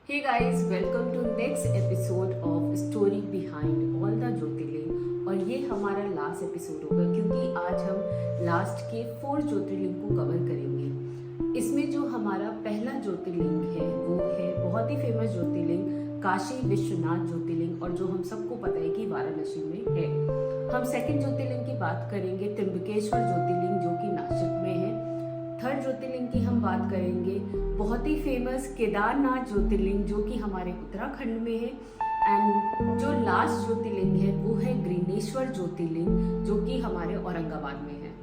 Hey guys, welcome to next episode of Story Behind All the ज्योतिर्लिंग। और ये हमारा last episode होगा क्योंकि आज हम लास्ट के 4 ज्योतिर्लिंग को कवर करेंगे। इसमें जो हमारा पहला ज्योतिर्लिंग है वो है बहुत ही फेमस ज्योतिर्लिंग काशी विश्वनाथ ज्योतिर्लिंग, और जो हम सबको पता है कि वाराणसी में है। हम सेकंड ज्योतिर्लिंग की बात करेंगे त्र्यंबकेश्वर ज्योतिर्लिंग जो कि नासिक में है। थर्ड ज्योतिर्लिंग की हम बात करेंगे बहुत ही फेमस केदारनाथ ज्योतिर्लिंग जो कि हमारे उत्तराखंड में है। एंड जो लास्ट ज्योतिर्लिंग है वो है ग्रीनेश्वर ज्योतिर्लिंग जो कि हमारे औरंगाबाद में है।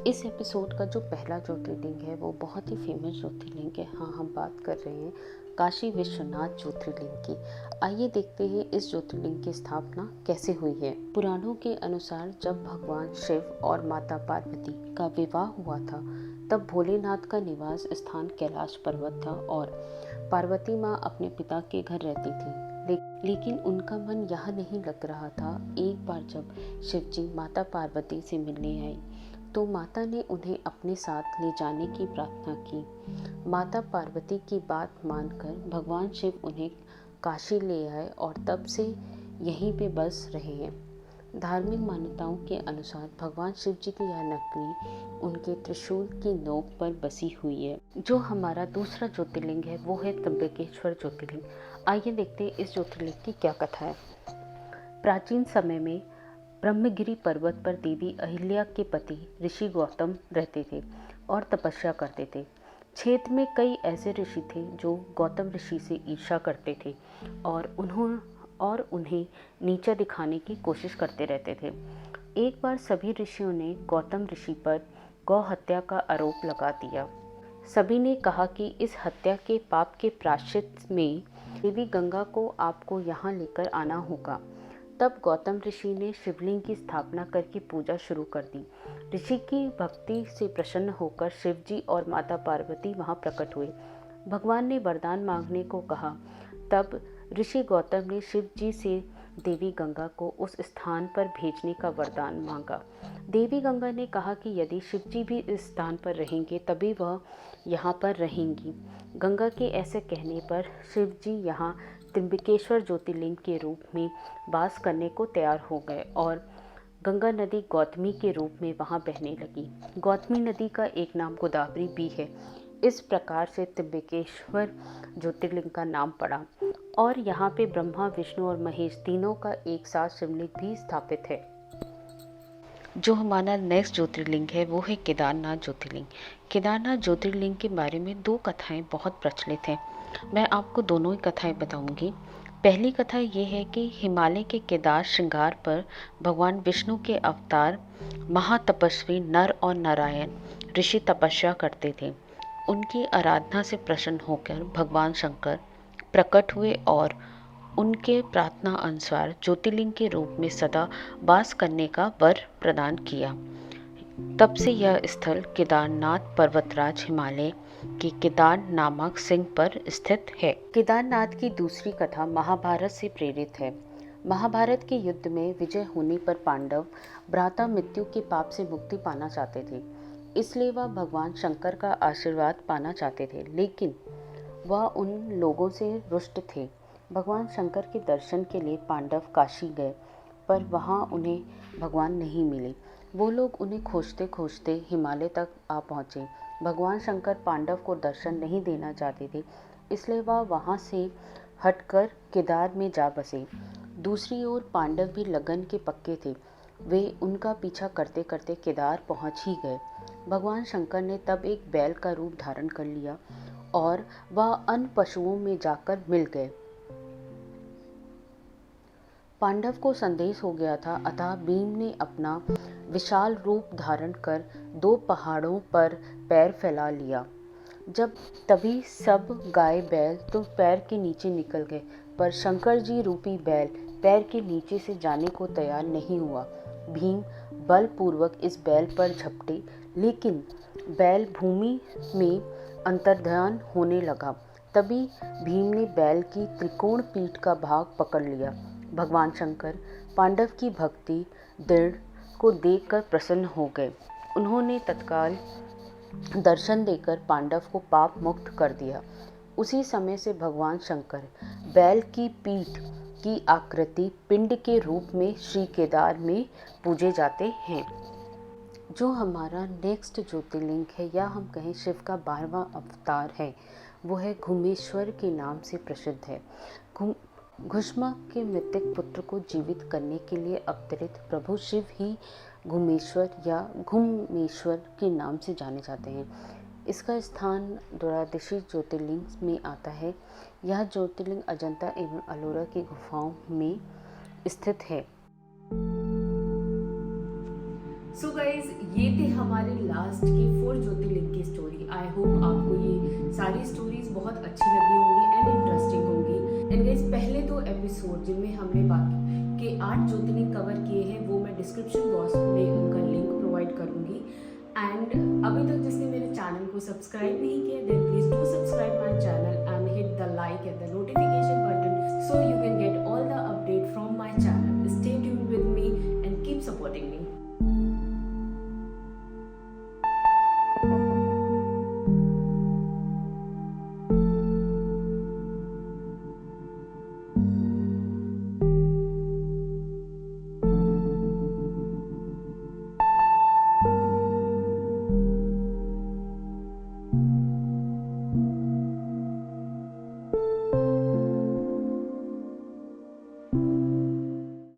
इस एपिसोड का जो पहला ज्योतिर्लिंग है वो बहुत ही फेमस ज्योतिर्लिंग है। हाँ, हम बात कर रहे हैं काशी विश्वनाथ ज्योतिर्लिंग की। आइए देखते हैं इस ज्योतिर्लिंग की स्थापना कैसे हुई है। पुराणों के अनुसार जब भगवान शिव और माता पार्वती का विवाह हुआ था तब भोलेनाथ का निवास स्थान कैलाश पर्वत था और पार्वती माँ अपने पिता के घर रहती थी। लेकिन उनका मन यहाँ नहीं लग रहा था। एक बार जब शिवजी माता पार्वती से मिलने आई तो माता ने उन्हें अपने साथ ले जाने की प्रार्थना की। माता पार्वती की बात मानकर भगवान शिव उन्हें काशी ले आए और तब से यहीं पे बस रहे हैं। धार्मिक मान्यताओं के अनुसार भगवान शिव जी की यह नगरी उनके त्रिशूल की नोक पर बसी हुई है। जो हमारा दूसरा ज्योतिर्लिंग है वो है त्र्यंबकेश्वर ज्योतिर्लिंग। आइए देखते हैं इस ज्योतिर्लिंग की क्या कथा है। प्राचीन समय में ब्रह्मगिरी पर्वत पर देवी अहिल्या के पति ऋषि गौतम रहते थे और तपस्या करते थे। क्षेत्र में कई ऐसे ऋषि थे जो गौतम ऋषि से ईर्ष्या करते थे और उन्हें नीचा दिखाने की कोशिश करते रहते थे। एक बार सभी ऋषियों ने गौतम ऋषि पर गौ हत्या का आरोप लगा दिया। सभी ने कहा कि इस हत्या के पाप के प्रायश्चित में देवी गंगा को आपको यहाँ लेकर आना होगा। तब गौतम ऋषि ने शिवलिंग की स्थापना करके पूजा शुरू कर दी। ऋषि की भक्ति से प्रसन्न होकर शिवजी और माता पार्वती वहां प्रकट हुए। भगवान ने वरदान मांगने को कहा। तब ऋषि गौतम ने शिवजी से देवी गंगा को उस स्थान पर भेजने का वरदान मांगा। देवी गंगा ने कहा कि यदि शिवजी भी इस स्थान पर रहेंगे तभी वह यहाँ पर रहेंगी। गंगा के ऐसे कहने पर शिवजी यहाँ त्र्यंबकेश्वर ज्योतिर्लिंग के रूप में वास करने को तैयार हो गए और गंगा नदी गौतमी के रूप में वहां बहने लगी। गौतमी नदी का एक नाम गोदावरी भी है। इस प्रकार से त्र्यंबकेश्वर ज्योतिर्लिंग का नाम पड़ा और यहाँ पे ब्रह्मा, विष्णु और महेश तीनों का एक साथ शिवलिंग भी स्थापित है। जो हमारा नेक्स्ट ज्योतिर्लिंग है वो है केदारनाथ ज्योतिर्लिंग। केदारनाथ ज्योतिर्लिंग के बारे में 2 कथाएं बहुत प्रचलित हैं। मैं आपको दोनों ही कथाएं बताऊंगी। पहली कथा ये है कि हिमालय के केदार श्रृंगार पर भगवान विष्णु के अवतार महातपस्वी नर और नारायण ऋषि तपस्या करते थे। उनकी आराधना से प्रसन्न होकर भगवान शंकर प्रकट हुए और उनके प्रार्थना अनुसार ज्योतिर्लिंग के रूप में सदा वास करने का वर प्रदान किया। तब से यह स्थल केदारनाथ पर्वतराज हिमालय के केदार नामक सिंह पर स्थित है। केदारनाथ की दूसरी कथा महाभारत से प्रेरित है। महाभारत के युद्ध में विजय होने पर पांडव भ्राता मृत्यु के पाप से मुक्ति पाना चाहते थे, इसलिए वह भगवान शंकर का आशीर्वाद पाना चाहते थे, लेकिन वह उन लोगों से रुष्ट थे। भगवान शंकर के दर्शन के लिए पांडव काशी गए, पर वहां उन्हें भगवान नहीं मिले। वो लोग उन्हें खोजते खोजते हिमालय तक आ पहुँचे। भगवान शंकर पांडव को दर्शन नहीं देना चाहते थे, इसलिए वह वहाँ से हटकर केदार में जा बसे। दूसरी ओर पांडव भी लगन के पक्के थे। वे उनका पीछा करते करते केदार पहुँच ही गए। भगवान शंकर ने तब एक बैल का रूप धारण कर लिया और वह अन्य पशुओं में जाकर मिल गए। पांडव को संदेश हो गया था, अतः भीम ने अपना विशाल रूप धारण कर 2 पहाड़ों पर पैर फैला लिया। जब तभी सब गाय बैल तो पैर के नीचे निकल गए, पर शंकर जी रूपी बैल पैर के नीचे से जाने को तैयार नहीं हुआ। भीम बलपूर्वक इस बैल पर झपटे, लेकिन बैल भूमि में अंतर्ध्यान होने लगा। तभी भीम ने बैल की त्रिकोण पीठ का भाग पकड़ लिया। भगवान शंकर पांडव की भक्ति दृढ़ को देखकर प्रसन्न हो गए। उन्होंने तत्काल दर्शन देकर पांडव को पाप मुक्त कर दिया। उसी समय से भगवान शंकर बैल की पीठ की आकृति पिंड के रूप में श्री केदार में पूजे जाते हैं। जो हमारा नेक्स्ट ज्योतिर्लिंग है, या हम कहें शिव का 12वां अवतार है, वो है घुमेश्वर के नाम से प्रसिद्ध है। घुष्मा के मृतक पुत्र को जीवित करने के लिए अवतरित प्रभु शिव ही घुमेश्वर या घुमेश्वर के नाम से जाने जाते हैं। इसका स्थान द्वादशी ज्योतिर्लिंग में आता है। यह ज्योतिर्लिंग अजंता एवं अलोरा की गुफाओं में स्थित है। सो गाइज, ये थे हमारे लास्ट के 4 ज्योतिर्लिंग की स्टोरी। आई होप आपको ये सारी स्टोरीज बहुत अच्छी लगी होंगी एंड इंटरेस्टिंग होंगी। एंड गाइज, पहले 2 एपिसोड जिनमें हमने बाकी के 8 ज्योतिर्लिंग कवर किए हैं, वो मैं डिस्क्रिप्शन बॉक्स में उनका लिंक प्रोवाइड करूंगी। एंड अभी तक जिसने मेरे चैनल को सब्सक्राइब नहीं किया, then please do subscribe my channel and hit the like and the notification button so you can get all the update from my channel. Stay tuned with me and keep supporting me.